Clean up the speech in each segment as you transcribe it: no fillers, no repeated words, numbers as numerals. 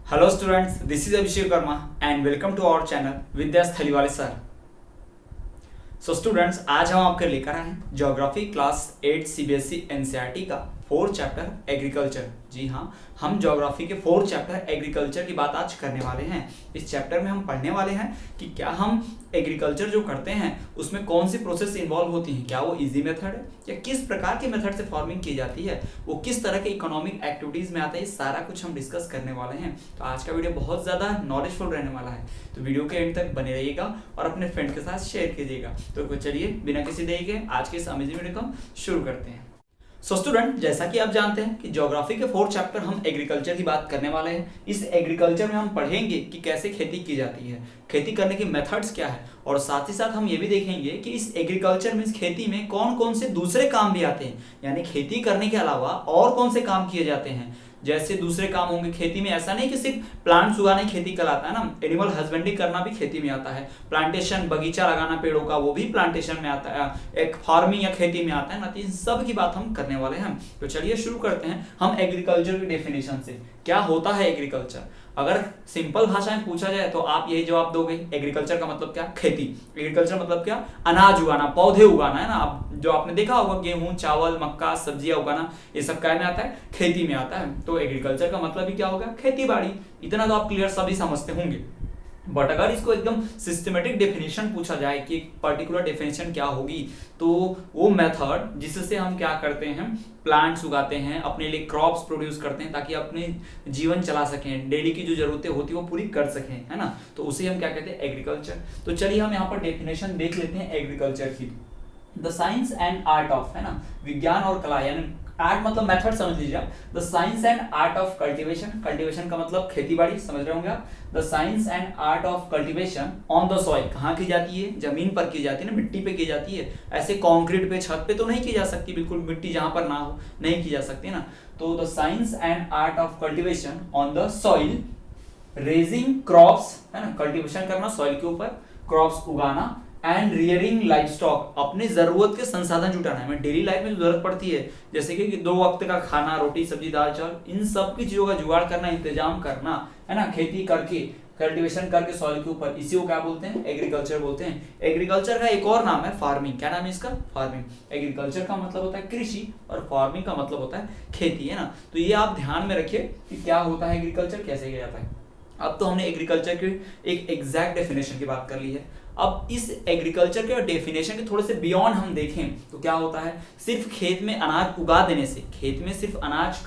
Hello students, this is Abhishek Verma and welcome to our channel विद्या स्थलीवाले sir. So students, आज हम आपके लेकर आए हैं ज्योग्राफी क्लास 8 सीबीएसई एनसीईआरटी का 4th चैप्टर एग्रीकल्चर। जी हाँ, हम ज्योग्राफी के 4th चैप्टर एग्रीकल्चर की बात आज करने वाले हैं। इस चैप्टर में हम पढ़ने वाले हैं कि क्या हम एग्रीकल्चर जो करते हैं उसमें कौन सी प्रोसेस इन्वॉल्व होती हैं, क्या वो इजी मेथड है या किस प्रकार के मेथड से फार्मिंग की जाती है, वो किस तरह के इकोनॉमिक एक्टिविटीज में आता है, सारा कुछ हम डिस्कस करने वाले हैं। तो आज का वीडियो बहुत ज़्यादा नॉलेजफुल रहने वाला है, तो वीडियो के एंड तक बने रहिएगा और अपने फ्रेंड के साथ शेयर कीजिएगा। तो चलिए बिना किसी देरी के आज के इस अमेजिंग वीडियो को शुरू करते हैं। सो स्टूडेंट, जैसा कि आप जानते हैं कि ज्योग्राफी के 4th चैप्टर हम एग्रीकल्चर की बात करने वाले हैं। इस एग्रीकल्चर में हम पढ़ेंगे कि कैसे खेती की जाती है, खेती करने के मेथड्स क्या है, और साथ ही साथ हम ये भी देखेंगे कि इस एग्रीकल्चर में, इस खेती में कौन कौन से दूसरे काम भी आते हैं, यानी खेती करने के अलावा और कौन से काम किए जाते हैं। जैसे दूसरे काम होंगे खेती में, ऐसा नहीं कि सिर्फ प्लांट्स उगाने खेती कहलाता है ना, एनिमल हस्बेंड्री करना भी खेती में आता है। प्लांटेशन, बगीचा लगाना पेड़ों का, वो भी प्लांटेशन में आता है। एक फार्मिंग या खेती में आता है ना। तो इन सब की बात हम करने वाले हैं। तो चलिए शुरू करते हैं हम एग्रीकल्चर की डेफिनेशन से। क्या होता है एग्रीकल्चर? अगर सिंपल भाषा में पूछा जाए तो आप यही जवाब दोगे, एग्रीकल्चर का मतलब क्या? खेती। एग्रीकल्चर मतलब क्या? अनाज उगाना, पौधे उगाना, है ना। अब जो आपने देखा होगा गेहूं, चावल, मक्का, सब्जियां उगाना, ये सब क्या में आता है? खेती में आता है। तो एग्रीकल्चर का मतलब भी क्या होगा? खेती बाड़ी। इतना तो आप क्लियर सभी समझते होंगे। बट अगर इसको एकदम सिस्टमेटिक डेफिनेशन पूछा जाए कि एक पर्टिकुलर डेफिनेशन क्या होगी, तो वो मेथड जिससे हम क्या करते हैं, प्लांट्स उगाते हैं, अपने लिए क्रॉप्स प्रोड्यूस करते हैं ताकि अपने जीवन चला सकें, डेली की जो जरूरतें होती है वो पूरी कर सकें, है ना। तो उसे हम क्या कहते हैं? एग्रीकल्चर। तो चलिए हम यहाँ पर डेफिनेशन देख लेते हैं एग्रीकल्चर की। The science and art of, है ना, विज्ञान और कला, यानी आर्ट मतलब मेथड समझ लीजिए आप। The science and art of cultivation, cultivation का मतलब खेती बाड़ी, समझ रहे होंगे आप। The science and art of cultivation on the soil, कहाँ की जाती है? जमीन पर की जाती है ना, मिट्टी पे की जाती है। ऐसे कंक्रीट पे, छत पे तो नहीं की जा सकती, बिल्कुल मिट्टी जहां पर ना हो नहीं की जा सकती ना। तो the science and art of cultivation on the soil, raising crops, है ना, कल्टीवेशन करना सॉइल के ऊपर, क्रॉप्स उगाना, एंड रियरिंग लाइफ स्टॉक, अपनी जरूरत के संसाधन जुटाना है। हमें डेली लाइफ में जो जरूरत पड़ती है, जैसे कि 2 वक्त का खाना, रोटी सब्जी दाल चावल, इन सब की चीजों का जुगाड़ करना, इंतजाम करना, है ना, खेती करके, कल्टीवेशन करके सॉइल के ऊपर, इसी को क्या बोलते हैं? एग्रीकल्चर बोलते हैं। एग्रीकल्चर का एक और नाम है फार्मिंग। क्या नाम है इसका? फार्मिंग। एग्रीकल्चर का मतलब होता है कृषि और फार्मिंग का मतलब होता है खेती, है ना। तो ये आप ध्यान में रखिए कि क्या होता है एग्रीकल्चर, कैसे किया जाता है। अब तो हमने एग्रीकल्चर की एक एग्जैक्ट डेफिनेशन की बात कर ली है। अब इस एग्रीकल्चर के डेफिनेशन के थोड़े से बियॉन्ड हम देखें तो क्या होता है? सिर्फ खेत में अनाज उगा देने से, खेत में सिर्फ अनाज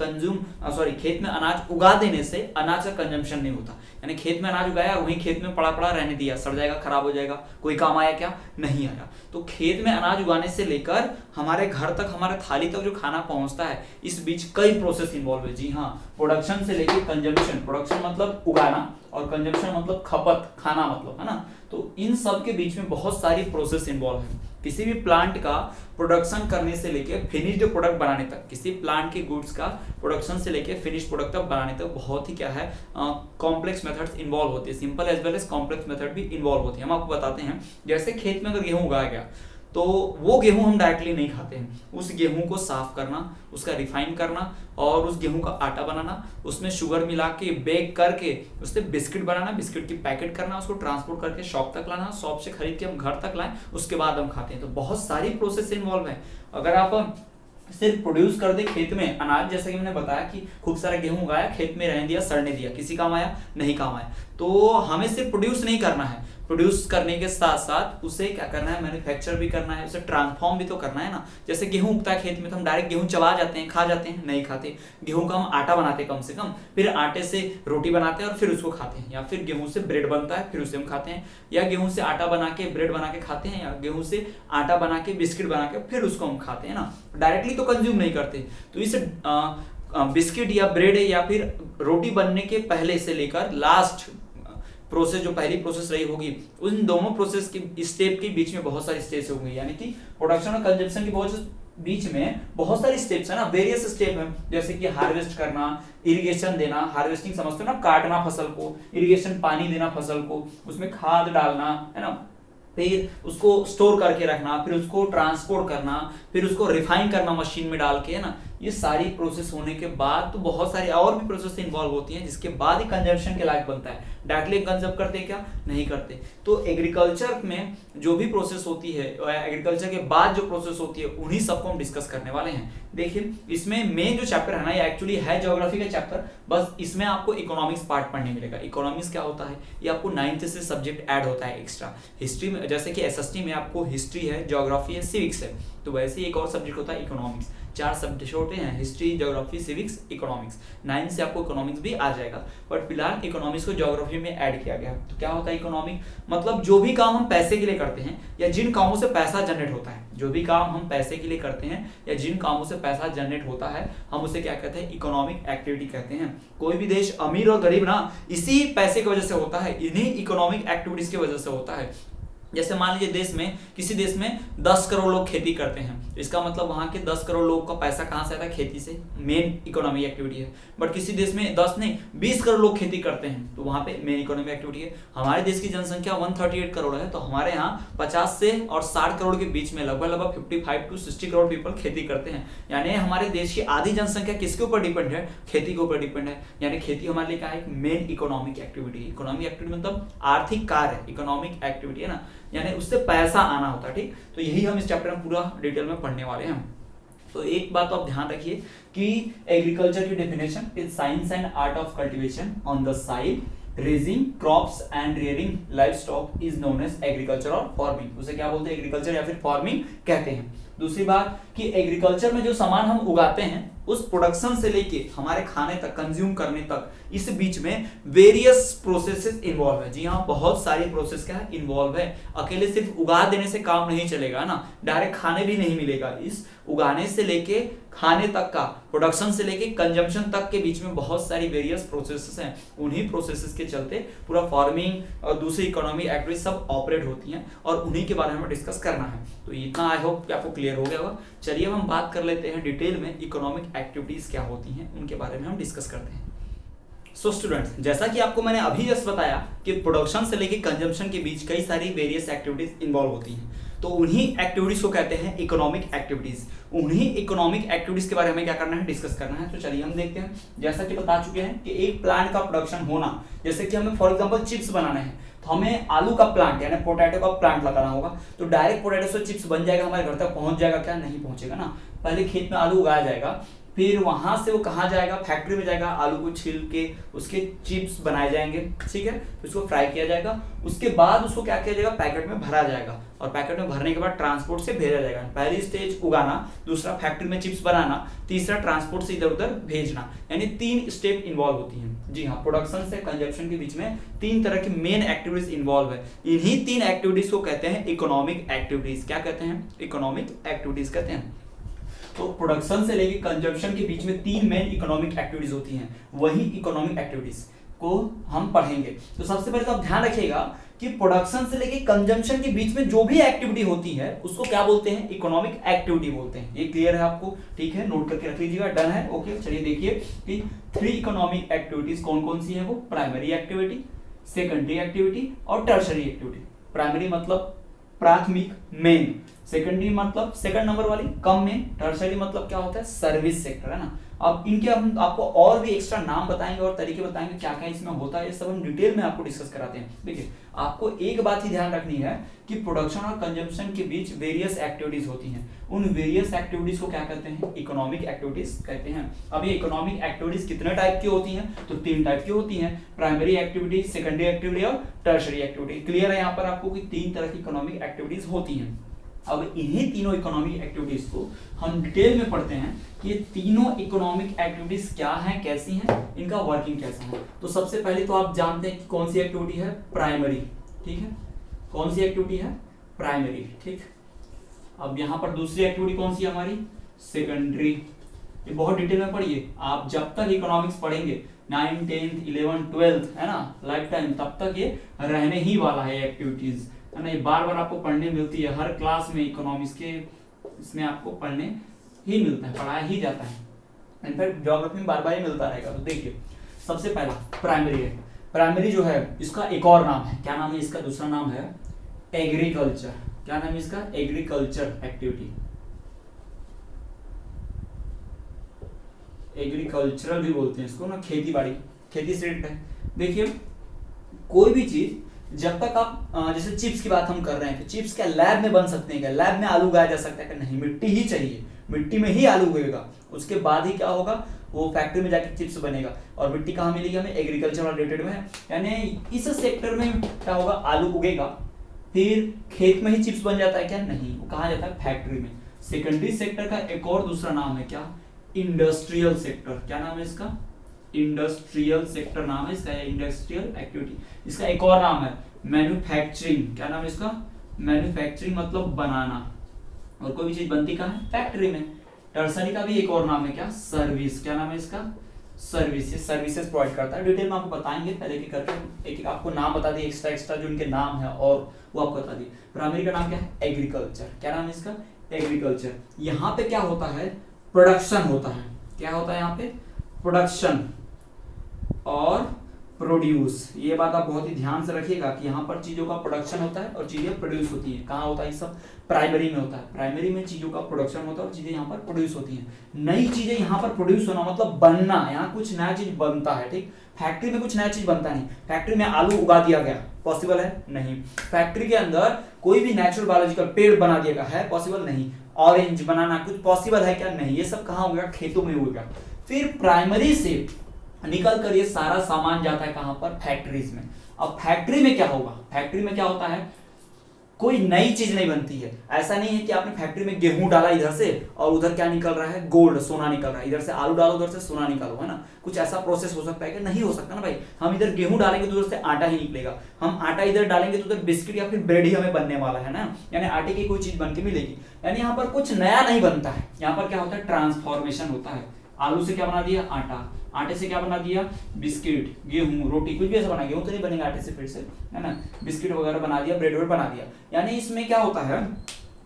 खेत में अनाज उगा देने से अनाज का कंजम्पशन नहीं होता। यानी खेत में अनाज उगाया, वहीं खेत में पड़ा पड़ा रहने दिया, सड़ जाएगा, खराब हो जाएगा, कोई काम आया क्या? नहीं आया। तो खेत में अनाज उगाने से लेकर हमारे घर तक, हमारे थाली तक जो खाना पहुंचता है, इस बीच कई प्रोसेस इन्वॉल्व है। जी हाँ, प्रोडक्शन से लेकर कंजम्पशन, प्रोडक्शन मतलब उगाना और कंजम्पशन मतलब खपत, खाना मतलब, है ना। तो इन सब के बीच में बहुत सारी प्रोसेस इन्वॉल्व है। किसी भी प्लांट का प्रोडक्शन करने से लेके फिनिश्ड प्रोडक्ट बनाने तक, किसी प्लांट के गुड्स का प्रोडक्शन से लेके फिनिश्ड प्रोडक्ट तक बनाने तक बहुत ही क्या है, कॉम्प्लेक्स मेथड्स इन्वॉल्व होती है। Simple as well as complex method भी इन्वॉल्व होती है। हम आपको बताते हैं, जैसे खेत में अगर गेहूं उगाया गया तो वो गेहूं हम डायरेक्टली नहीं खाते हैं। उस गेहूं को साफ करना, उसका रिफाइन करना और उस गेहूं का आटा बनाना, उसमें शुगर मिला के बेक करके उससे बिस्किट बनाना, बिस्किट की पैकेट करना, उसको ट्रांसपोर्ट करके शॉप तक लाना, शॉप से खरीद के हम घर तक लाएं, उसके बाद हम खाते हैं। तो बहुत सारी प्रोसेस इन्वॉल्व है। अगर आप सिर्फ प्रोड्यूस कर दे खेत में अनाज, जैसे कि मैंने बताया कि खूब सारा गेहूं उगाया, खेत में रहने दिया, सड़ने दिया, किसी काम आया? नहीं काम आया। तो हमें सिर्फ प्रोड्यूस नहीं करना है, प्रोड्यूस करने के साथ साथ उसे क्या करना है? मैन्युफैक्चर भी करना है, उसे ट्रांसफॉर्म भी तो करना है ना। जैसे गेहूं उगता है खेत में तो हम डायरेक्ट गेहूं चबा जाते हैं, खा जाते हैं? नहीं खाते। गेहूं का हम आटा बनाते हैं कम से कम, फिर आटे से रोटी बनाते हैं और फिर उसको खाते हैं, या फिर गेहूं से ब्रेड बनता है फिर उसे हम खाते हैं, या गेहूं से आटा बना के ब्रेड बना के खाते हैं, या गेहूं से आटा बना के बिस्किट बना के फिर उसको हम खाते हैं ना। डायरेक्टली तो कंज्यूम नहीं करते। तो इस बिस्किट या ब्रेड या फिर रोटी बनने के पहले से लेकर लास्ट प्रोसेस, जो पहली प्रोसेस रही होगी, उन दोनों प्रोसेस के स्टेप के बीच में बहुत सारी स्टेप्स होंगी। यानी कि प्रोडक्शन और कंजम्पशन की बीच में बहुत सारी स्टेप्स है ना, वेरियस स्टेप है। जैसे कि हार्वेस्ट करना, इरिगेशन देना, हार्वेस्टिंग समझते हो ना, काटना फसल को, इरिगेशन पानी देना फसल को, उसमें खाद डालना, है ना, फिर उसको स्टोर करके रखना, फिर उसको ट्रांसपोर्ट करना, फिर उसको रिफाइन करना मशीन में डाल के, है ना। ये सारी प्रोसेस होने के बाद तो बहुत सारी और भी प्रोसेस इन्वॉल्व होती हैं, जिसके बाद ही कंजम्पशन के लायक बनता है। डायरेक्टली कंजर्व करते हैं क्या? नहीं करते। तो एग्रीकल्चर में जो भी प्रोसेस होती है, एग्रीकल्चर के बाद जो प्रोसेस होती है, उन्हीं सबको हम डिस्कस करने वाले हैं। देखिए इसमें मेन जो चैप्टर है ना, ये एक्चुअली है ज्योग्राफी का चैप्टर, बस इसमें आपको इकोनॉमिक्स पार्ट पढ़ने मिलेगा। इकोनॉमिक्स क्या होता है, ये आपको 9th से सब्जेक्ट ऐड होता है एक्स्ट्रा। हिस्ट्री में जैसे कि एसएसटी में आपको हिस्ट्री है, ज्योग्राफी है, सिविक्स है, तो वैसे ही एक और सब्जेक्ट होता है इकोनॉमिक्स। 4 सब्जेक्ट होते हैं, हिस्ट्री, ज्योग्राफी, सिविक्स, इकोनॉमिक्स। 9 से आपको इकोनॉमिक्स भी आ जाएगा, बट फिलहाल इकोनॉमिक्स को ज्योग्राफी में ऐड किया गया। तो क्या होता है इकोनॉमिक, मतलब जो भी काम हम पैसे के लिए करते हैं या जिन कामों से पैसा जनरेट होता है, जो भी काम हम पैसे के लिए करते हैं या जिन कामों से पैसा जनरेट होता है, हम उसे क्या कहते हैं? इकोनॉमिक एक्टिविटी कहते हैं। कोई भी देश अमीर और गरीब ना इसी पैसे की वजह से होता है, इन्हीं इकोनॉमिक एक्टिविटीज की वजह से होता है। जैसे मान लीजिए देश में, किसी देश में 10 करोड़ लोग खेती करते हैं, इसका मतलब वहां के 10 करोड़ लोगों का पैसा कहां से आता है? खेती से। मेन इकोनॉमिक एक्टिविटी है। बट किसी देश में 10 नहीं 20 करोड़ लोग खेती करते हैं, तो वहां पे मेन इकोनॉमिक एक्टिविटी है। हमारे देश की जनसंख्या 138 करोड़ है, तो हमारे यहाँ 50 से और 60 करोड़ के बीच में लगभग 55 to 60 करोड़ पीपल खेती करते हैं। यानी हमारे देश की आधी जनसंख्या किसके ऊपर डिपेंड है? खेती के ऊपर डिपेंड है। यानी खेती हमारे लिए क्या है? Main economic activity. Economic activity मतलब आर्थिक कार्य, इकोनॉमिक एक्टिविटी है ना, यानी उससे पैसा आना होता है। ठीक, तो यही हम इस चैप्टर में पूरा डिटेल में पढ़ने वाले हैं। तो एक बात तो आप ध्यान रखिए कि एग्रीकल्चर की definition is science and art of cultivation on the soil, raising crops and rearing livestock is known as agriculture or farming. उसे क्या बोलते हैं? एग्रीकल्चर या फिर फार्मिंग कहते हैं। दूसरी बात कि एग्रीकल्चर में जो सामान हम उगाते हैं, उस प्रोडक्शन से लेके हमारे खाने तक, कंज्यूम करने तक, इस बीच में वेरियस प्रोसेसेस इन्वॉल्व है। जी हाँ, बहुत सारी प्रोसेस क्या है? इन्वॉल्व है। अकेले सिर्फ उगा देने से काम नहीं चलेगा ना, डायरेक्ट खाने भी नहीं मिलेगा। इस उगाने से लेके खाने तक का, प्रोडक्शन से लेके कंजम्पशन तक के बीच में बहुत सारी वेरियस प्रोसेसेस हैं। उन्हीं प्रोसेसेस के चलते पूरा फार्मिंग और दूसरी इकोनॉमिक एक्टिविटीज सब ऑपरेट होती हैं, और उन्हीं के बारे में हमें डिस्कस करना है। तो इतना आई होप कि आपको क्लियर हो गया होगा। चलिए अब हम बात कर लेते हैं डिटेल में इकोनॉमिक एक्टिविटीज क्या होती हैं, उनके बारे में हम डिस्कस करते हैं। सो स्टूडेंट्स, जैसा कि आपको मैंने अभी जस्ट बताया कि प्रोडक्शन से लेके कंजम्पशन के बीच कई सारी वेरियस एक्टिविटीज इन्वॉल्व होती हैं, तो उन्हीं एक्टिविटीज को कहते हैं इकोनॉमिक एक्टिविटीज। उन्हीं इकोनॉमिक एक्टिविटीज के बारे में क्या करना है? डिस्कस करना है। तो चलिए हम देखते हैं। जैसा कि बता चुके हैं कि एक प्लांट का प्रोडक्शन होना, जैसे कि हमें फॉर एग्जांपल चिप्स बनाने हैं, तो हमें आलू का प्लांट यानी पोटैटो का प्लांट लगाना होगा। तो डायरेक्ट पोटैटो से चिप्स बन जाएगा, हमारे घर तक पहुंच जाएगा? क्या नहीं पहुंचेगा ना। पहले खेत में आलू उगाया जाएगा, फिर वहां से वो कहाँ जाएगा? फैक्ट्री में जाएगा, आलू को छील के उसके चिप्स बनाए जाएंगे, ठीक है, उसको फ्राई किया जाएगा। उसके बाद उसको क्या किया जाएगा? पैकेट में भरा जाएगा, और पैकेट में भरने के बाद ट्रांसपोर्ट से भेजा जाएगा। पहली स्टेज उगाना, दूसरा फैक्ट्री में चिप्स बनाना, तीसरा ट्रांसपोर्ट से इधर उधर भेजना, यानी 3 स्टेप इन्वॉल्व होती हैं। जी हाँ, प्रोडक्शन से कंजप्शन के बीच में 3 तरह की मेन एक्टिविटीज इन्वॉल्व है। इन्हीं 3 एक्टिविटीज को कहते हैं इकोनॉमिक एक्टिविटीज। क्या कहते हैं? इकोनॉमिक एक्टिविटीज कहते हैं। तो प्रोडक्शन से लेके कंजम्पशन के बीच में 3 मेन इकोनॉमिक एक्टिविटीज होती हैं, वही इकोनॉमिक एक्टिविटीज को हम पढ़ेंगे। तो सबसे पहले तो आप ध्यान रखिएगा कि प्रोडक्शन से लेके कंजम्पशन के बीच में जो भी एक्टिविटी होती है उसको क्या बोलते हैं? इकोनॉमिक एक्टिविटी बोलते हैं। ये क्लियर है आपको? ठीक है, नोट करके रख लीजिएगा। डन है? ओके, चलिए देखिए कि 3 इकोनॉमिक एक्टिविटीज कौन कौन सी है। वो प्राइमरी एक्टिविटी, सेकेंडरी एक्टिविटी और टर्शरी एक्टिविटी। प्राइमरी मतलब प्राथमिक, मेन। सेकेंडरी मतलब सेकंड नंबर वाली, कम में। टर्शरी मतलब क्या होता है? सर्विस सेक्टर, है ना। अब इनके हम आपको और भी एक्स्ट्रा नाम बताएंगे और तरीके बताएंगे क्या क्या इसमें होता है, ये सब हम डिटेल में आपको डिस्कस कराते हैं। देखिए, आपको एक बात ही ध्यान रखनी है कि प्रोडक्शन और कंजम्पशन के बीच वेरियस एक्टिविटीज होती हैं। उन वेरियस एक्टिविटीज को क्या कहते हैं? इकोनॉमिक एक्टिविटीज कहते हैं। अब ये इकोनॉमिक एक्टिविटीज कितने टाइप की होती हैं? तो 3 टाइप की होती हैं, प्राइमरी एक्टिविटी, सेकेंडरी एक्टिविटी और टर्शरी एक्टिविटी। क्लियर है यहाँ पर आपको कि 3 तरह की इकोनॉमिक एक्टिविटीज होती हैं। अब इन्हीं तीनों इकोनॉमिक एक्टिविटीज को हम डिटेल में पढ़ते हैं कि ये तीनों इकोनॉमिक एक्टिविटीज क्या हैं, कैसी हैं, इनका वर्किंग कैसा है। तो सबसे पहले तो आप जानते हैं कि कौन सी एक्टिविटी है? प्राइमरी, ठीक है। कौन सी एक्टिविटी है? प्राइमरी, ठीक। अब यहाँ पर दूसरी एक्टिविटी कौन सी है हमारी? सेकेंडरी। ये बहुत डिटेल में पढ़िए आप, जब तक इकोनॉमिक्स पढ़ेंगे 9th 10th 11th 12th, है ना, लाइफ टाइम, तब तक ये रहने ही वाला है एक्टिविटीज, है ना। ये बार बार आपको पढ़ने मिलती है हर क्लास में, इकोनॉमिक्स के इसमें आपको पढ़ने ही मिलता है, पढ़ाया ही जाता है। इनफैक्ट ज्योग्राफी में बार बार ही मिलता रहेगा। तो देखिए, सबसे पहला प्राइमरी है। प्राइमरी जो है इसका एक और नाम है, क्या नाम है इसका? दूसरा नाम है एग्रीकल्चर। क्या नाम है इसका? Agriculture activity. एग्रीकल्चरल भी बोलते हैं इसको ना, खेती बाड़ी, खेती से रिलेटेड है। देखिए कोई भी चीज जब तक आप जैसे चिप्स की बात हम कर रहे हैं, तो चिप्स क्या लैब में बन सकते हैं क्या? लैब में आलू उगाया जा सकता है क्या? नहीं, मिट्टी ही चाहिए, मिट्टी में ही आलू उगेगा, उसके बाद ही क्या होगा, वो फैक्ट्री में जाके चिप्स बनेगा। और मिट्टी कहाँ मिलेगी हमें? एग्रीकल्चर रिलेटेड में, यानी इस सेक्टर में क्या होगा, आलू उगेगा, फिर खेत में ही चिप्स बन जाता है क्या? नहीं, वो कहाँ जाता है? फैक्ट्री में। सेकेंडरी सेक्टर का एक और दूसरा नाम है क्या? Industrial sector. क्या नाम है इसका? इंडस्ट्रियल सेक्टर नाम है इसका, इंडस्ट्रियल एक्टिविटी। इसका एक और नाम है मैन्युफैक्चरिंग। क्या नाम है इसका? मैन्युफैक्चरिंग मतलब बनाना, और कोई भी चीज बनती कहाँ है? फैक्ट्री में। टर्सरी का भी एक और नाम है क्या? सर्विस। क्या नाम है इसका? सर्विस। ये सर्विसेज प्रोवाइड करता है, डिटेल में आपको बताएंगे, पहले एक करके एक आपको नाम बता दिए, एक्स्ट्रा जो इनके नाम है और वो आपको बता दिए। प्राइमरी का नाम क्या है? एग्रीकल्चर। क्या नाम है इसका? एग्रीकल्चर। यहाँ पे क्या होता है? प्रोडक्शन होता है। क्या होता है यहाँ पे? प्रोडक्शन और प्रोड्यूस। ये बात आप बहुत ही ध्यान से रखिएगा कि यहाँ पर चीजों का प्रोडक्शन होता है और चीजें प्रोड्यूस होती है। कहाँ होता है? ये सब प्राइमरी में होता है। प्राइमरी में चीजों का प्रोडक्शन होता है और चीजें यहाँ पर प्रोड्यूस होती हैं। नई चीजें यहाँ पर प्रोड्यूस होना मतलब बनना, यहाँ कुछ नया चीज बनता है। ठीक, फैक्ट्री में कुछ नया चीज बनता नहीं। फैक्ट्री में आलू उगा दिया गया, पॉसिबल है? नहीं। फैक्ट्री के अंदर कोई भी नेचुरल बायोलॉजिकल पेड़ बना दिया गया है, पॉसिबल नहीं। ऑरेंज बनाना कुछ पॉसिबल है क्या? नहीं। ये सब कहाँ होगा? खेतों में होगा। फिर प्राइमरी से निकल कर ये सारा सामान जाता है कहां पर? फैक्ट्रीज में। अब फैक्ट्री में क्या होगा? फैक्ट्री में क्या होता है? कोई नई चीज नहीं बनती है। ऐसा नहीं है कि आपने फैक्ट्री में गेहूं डाला इधर से और उधर क्या निकल रहा है? गोल्ड, सोना निकल रहा है। इधर से आलू डालो, उधर से सोना निकालो, है ना? कुछ ऐसा प्रोसेस हो सकता है कि नहीं हो सकता ना भाई। हम इधर गेहूं डालेंगे तो उधर से आटा ही निकलेगा, हम आटा इधर डालेंगे तो उधर बिस्किट या फिर ब्रेड ही हमें बनने वाला है ना, यानी आटे की कोई चीज बन के मिलेगी। यानी यहाँ पर कुछ नया नहीं बनता है। यहाँ पर क्या होता है? ट्रांसफॉर्मेशन होता है। आलू से क्या बना दिया? आटा, आटे से क्या बना दिया? बिस्किट, गेहूं, रोटी, कुछ भी ऐसा बना। गेहूं तो नहीं बनेगा आटे से फिर से, है ना? बिस्किट वगैरह बना दिया, ब्रेड वगैरह बना दिया। यानी इसमें क्या होता है?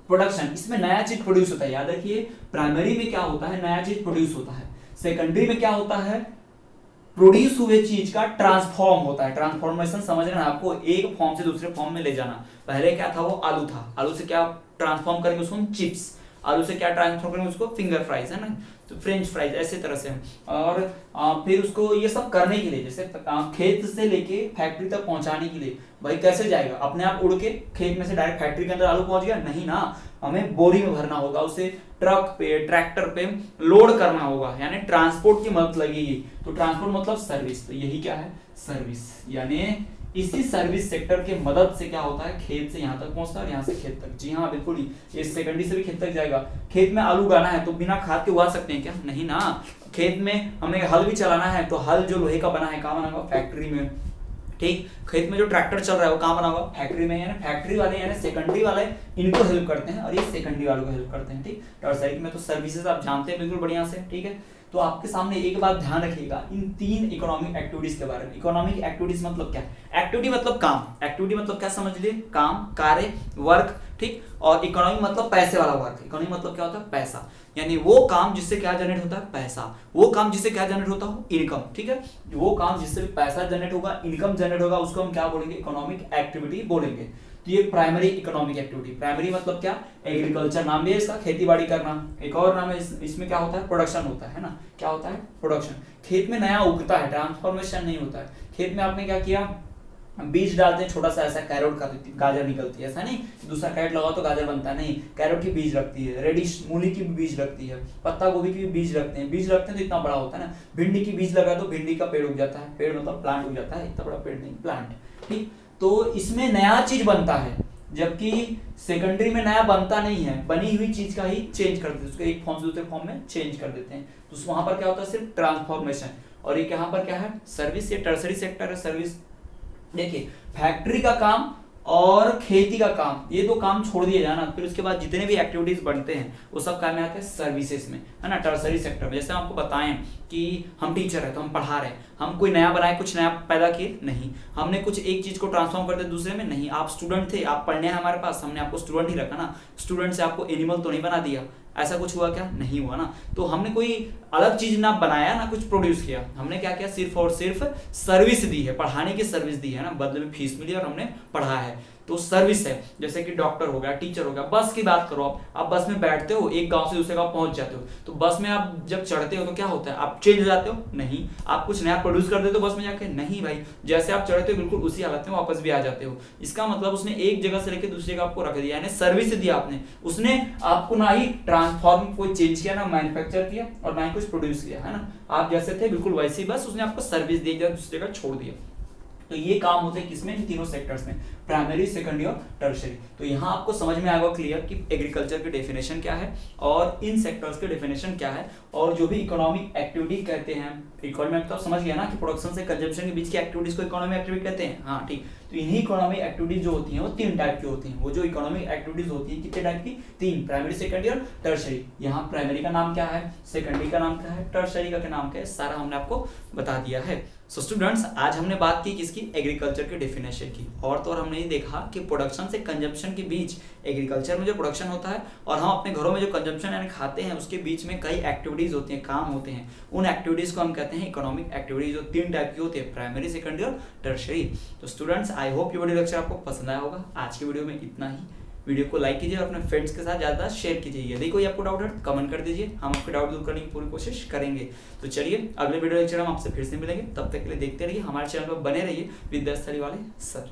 प्रोडक्शन, इसमें नया चीज प्रोड्यूस होता है। याद रखिए, प्राइमरी में क्या होता है? नया चीज प्रोड्यूस होता है। सेकेंडरी में क्या होता है? प्रोड्यूस हुए चीज का ट्रांसफॉर्म होता है। ट्रांसफॉर्मेशन समझ रहे हैं आपको? एक फॉर्म से दूसरे फॉर्म में ले जाना। पहले क्या था? वो आलू था, आलू से क्या ट्रांसफॉर्म करेंगे उसको? चिप्स। आलू से क्या ट्रांसफॉर्म करेंगे उसको? फिंगर फ्राइज, है ना? तो फ्रेंच फ्राइज, ऐसे तरह से। और फिर उसको ये सब करने के लिए, जैसे खेत से लेके फैक्ट्री तक पहुंचाने के लिए, भाई कैसे जाएगा? अपने आप उड़ के खेत में से डायरेक्ट फैक्ट्री के अंदर आलू पहुंच गया? नहीं ना, हमें बोरी में भरना होगा, उसे ट्रक पे, ट्रैक्टर पे लोड करना होगा, यानी ट्रांसपोर्ट की मदद लगेगी। तो ट्रांसपोर्ट मतलब सर्विस। तो यही क्या है? सर्विस। यानी इसी सर्विस सेक्टर के मदद से क्या होता है? खेत से यहाँ तक पहुंचता है और यहाँ से खेत तक। जी हाँ, बिल्कुल ही, ये सेकेंडरी से भी खेत तक जाएगा। खेत में आलू उगाना है तो बिना खाद के उगा सकते हैं क्या? नहीं ना। खेत में हमें हल भी चलाना है तो हल जो लोहे का बना है कहाँ बना होगा? फैक्ट्री में। ठीक, खेत में जो ट्रैक्टर चल रहा है वो कहाँ बना होगा? फैक्ट्री में। यानी फैक्ट्री वाले यानी सेकेंडरी वाले इनको हेल्प करते हैं और ये सेकेंडरी वालों को हेल्प करते हैं। ठीक, टर्सरी में तो सर्विसेज आप जानते हैं बिल्कुल बढ़िया से। ठीक है, तो आपके सामने एक बात ध्यान रखिएगा इन तीन इकोनॉमिक एक्टिविटीज के बारे में। इकोनॉमिक एक्टिविटीज मतलब क्या? एक्टिविटी मतलब काम। एक्टिविटी मतलब क्या समझ लिए? काम, कार्य, वर्क। ठीक, और इकोनॉमी मतलब पैसे वाला वर्क। इकोनॉमी मतलब क्या होता है? पैसा। यानी वो काम जिससे क्या जनरेट होता है? पैसा। वो काम जिससे क्या जनरेट होता हो? इनकम। ठीक है, वो काम जिससे पैसा जनरेट होगा, इनकम जनरेट होगा, उसको हम क्या बोलेंगे? इकोनॉमिक एक्टिविटी बोलेंगे। तो ये प्राइमरी इकोनॉमिक एक्टिविटी। प्राइमरी मतलब क्या? एग्रीकल्चर नाम भी है इसका, खेती बाड़ी करना। एक और नाम है इसमें क्या होता है? प्रोडक्शन होता है ना? क्या होता है? प्रोडक्शन। खेत में नया उगता है, ट्रांसफॉर्मेशन नहीं होता है। खेत में आपने क्या किया? बीज डालते हैं, छोटा सा ऐसा कैरोट का गाजर निकलती है। ऐसा नहीं दूसरा कैरेट लगाओ तो गाजर बनता है, नहीं। कैरोट की बीज लगती है, रेडिश मूली की भी बीज लगती है, पत्ता गोभी की भी बीज लगते हैं। बीज लगते हैं तो इतना बड़ा होता है ना। भिंडी की बीज लगा तो भिंडी का पेड़ उग जाता है। पेड़ मतलब प्लांट उग जाता है, इतना बड़ा पेड़ नहीं, प्लांट। ठीक, तो इसमें नया चीज बनता है, जबकि सेकेंडरी में नया बनता नहीं है। बनी हुई चीज का ही चेंज कर देते हैं, उसको एक फॉर्म से दूसरे फॉर्म में चेंज कर देते हैं। तो वहां पर क्या होता है? सिर्फ ट्रांसफॉर्मेशन। और ये यहाँ पर क्या है? सर्विस। ये टर्सरी सेक्टर है, सर्विस। देखिए, फैक्ट्री का काम और खेती का काम, ये दो काम छोड़ दिए जाना, फिर उसके बाद जितने भी एक्टिविटीज बनते हैं वो सब काम में आते हैं सर्विसेज में, है ना? टर्सरी सेक्टर में। जैसे हम आपको बताएं कि हम टीचर है तो हम पढ़ा रहे हैं, हम कोई नया बनाए, कुछ नया पैदा किए? नहीं। हमने कुछ एक चीज को ट्रांसफॉर्म कर दिया दूसरे में? नहीं। आप स्टूडेंट थे, आप पढ़ने हैं हमारे पास, हमने आपको स्टूडेंट ही रखा ना। स्टूडेंट से आपको एनिमल तो नहीं बना दिया। ऐसा कुछ हुआ क्या? नहीं हुआ ना। तो हमने कोई अलग चीज ना बनाया ना कुछ प्रोड्यूस किया। हमने क्या किया? सिर्फ और सिर्फ सर्विस दी है, पढ़ाने की सर्विस दी है ना, बदले में फीस मिली और हमने पढ़ाया है। तो सर्विस है, जैसे कि डॉक्टर हो गया, टीचर हो गया। बस की बात करो, आप बस में बैठते हो, एक गांव से दूसरे गांव पहुंच जाते हो, तो बस में आप जब चढ़ते हो तो क्या होता है, आप चेंज हो जाते हो? नहीं। आप कुछ नया प्रोड्यूस कर देते हो बस में जाके? नहीं भाई, जैसे आप चढ़ते हो बिल्कुल उसी हालत में वापस भी आ जाते हो। इसका मतलब उसने एक जगह से लेकर दूसरी जगह आपको रख दिया, यानी सर्विस दिया आपने। उसने आपको ना ही ट्रांसफॉर्म कोई चेंज किया, ना मैन्युफैक्चर किया और ना ही कुछ प्रोड्यूस किया, है ना। आप जैसे थे बिल्कुल वैसे ही, बस उसने आपको सर्विस दे दिया, दूसरी जगह छोड़ दिया। तो ये काम होते हैं किसमें? इन तीनों सेक्टर्स में, प्राइमरी, सेकेंडरी और टर्शियरी। तो यहाँ आपको समझ में आएगा क्लियर कि एग्रीकल्चर की डेफिनेशन क्या है और इन सेक्टर्स के डेफिनेशन क्या है, और जो भी इकोनॉमिक एक्टिविटी कहते हैं, इकोनॉमी तो आप समझ गया ना कि प्रोडक्शन से कंजम्पशन के बीच की एक्टिविटीज को इकोनॉमिक एक्टिविटी कहते हैं। हाँ ठीक। तो इन्हीं इकोनॉमिक एक्टिविटीज जो होती हैं वो 3 टाइप की होती हैं। वो जो इकोनॉमिक एक्टिविटीज होती हैं कितने टाइप की? 3, प्राइमरी, सेकेंडरी और टर्शियरी। यहाँ प्राइमरी का नाम क्या है, सेकेंडरी का नाम क्या है, टर्शियरी का क्या नाम क्या है, सारा हमने आपको बता दिया है। सो स्टूडेंट्स, आज हमने बात की किसकी? एग्रीकल्चर के डेफिनेशन की। और तो हमने ये देखा कि प्रोडक्शन से कंजम्पशन के बीच, एग्रीकल्चर में जो प्रोडक्शन होता है और हम अपने घरों में जो कंजम्पशन यानी खाते हैं, उसके बीच में कई एक्टिविटीज होती हैं, काम होते हैं। उन एक्टिविटीज को हम कहते हैं इकोनॉमिक एक्टिविटीज, जो 3 टाइप की होती है, प्राइमरी, सेकेंडरी और टर्शियरी। तो स्टूडेंट्स, आई होप ये वीडियो लेक्चर आपको पसंद आया होगा। आज की वीडियो में इतना ही। वीडियो को लाइक कीजिए और अपने फ्रेंड्स के साथ ज़्यादा शेयर कीजिए। यदि कोई आपको डाउट है कमेंट कर दीजिए, हम आपके डाउट दूर करने की पूरी कोशिश करेंगे। तो चलिए अगले वीडियो लेक्चर हम आपसे फिर से मिलेंगे, तब तक के लिए देखते रहिए, हमारे चैनल पर बने रहिए विद्यास्थली वाले सर।